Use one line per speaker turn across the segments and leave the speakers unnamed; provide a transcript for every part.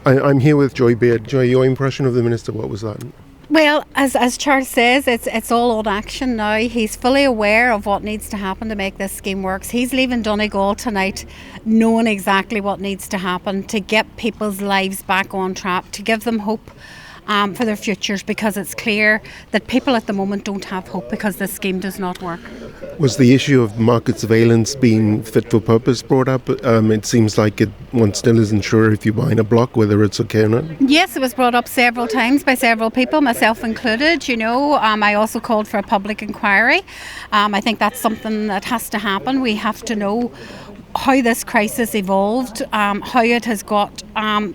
I'm here with Joy Beard. Joy, your impression of the Minister, what was that?
Well, as Charles says, it's all on action now. He's fully aware of what needs to happen to make this scheme work. He's leaving Donegal tonight knowing exactly what needs to happen to get people's lives back on track, to give them hope for their futures, because it's clear that people at the moment don't have hope because this scheme does not work.
Was the issue of market surveillance being fit for purpose brought up? It seems like one still isn't sure if you're buying a block whether it's okay or not.
Yes, it was brought up several times by several people, myself included. I also called for a public inquiry. I think that's something that has to happen. We have to know how this crisis evolved, how it has got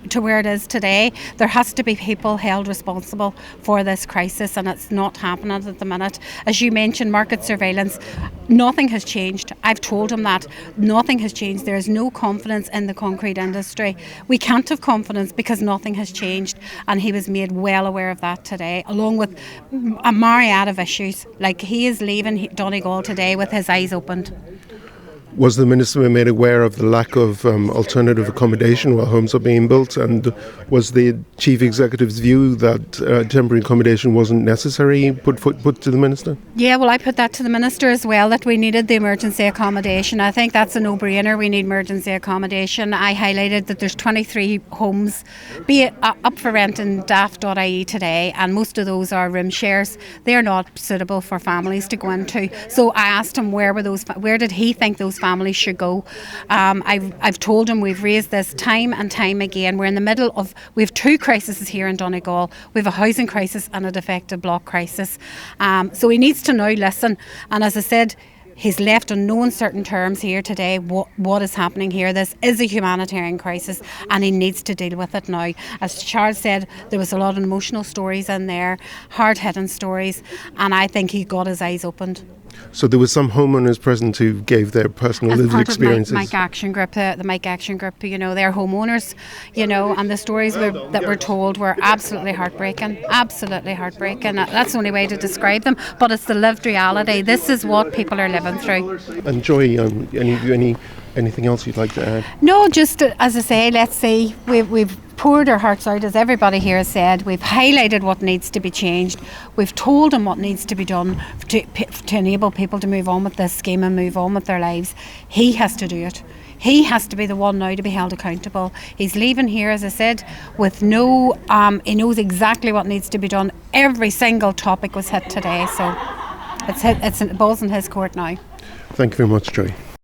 to where it is today. There has to be people held responsible for this crisis, and it's not happening at the minute. As you mentioned, market surveillance, nothing has changed. I've told him that nothing has changed. There is no confidence in the concrete industry. We can't have confidence because nothing has changed, and he was made well aware of that today, along with a myriad of issues. Like, he is leaving Donegal today with his eyes opened.
Was the Minister made aware of the lack of alternative accommodation while homes are being built? And was the Chief Executive's view that temporary accommodation wasn't necessary put to the Minister?
Yeah, well, I put that to the Minister as well, that we needed the emergency accommodation. I think that's a no-brainer. We need emergency accommodation. I highlighted that there's 23 homes up for rent in daft.ie today, and most of those are room shares. They're not suitable for families to go into. So I asked him where did he think those families should go. I've told him we've raised this time and time again. We're in the middle of, we have two crises here in Donegal. We have a housing crisis and a defective block crisis. So he needs to now listen. And as I said, he's left on no uncertain terms here today what is happening here. This is a humanitarian crisis, and he needs to deal with it now. As Charles said, there was a lot of emotional stories in there, hard-hitting stories, and I think he got his eyes opened.
So there were some homeowners present who gave their personal lived experiences.
The Mike Action Group, they're homeowners, and the stories that were told were absolutely heartbreaking. That's the only way to describe them, but it's the lived reality. This is what people are living through.
And Joy, anything else you'd like to add?
No, just as I say, let's see, we've poured our hearts out, as everybody here has said. We've highlighted what needs to be changed. We've told them what needs to be done to enable people to move on with this scheme and move on with their lives. He has to do it. He has to be the one now to be held accountable. He's leaving here, as I said, with he knows exactly what needs to be done. Every single topic was hit today, so the ball's in his court now.
Thank you very much, Joy.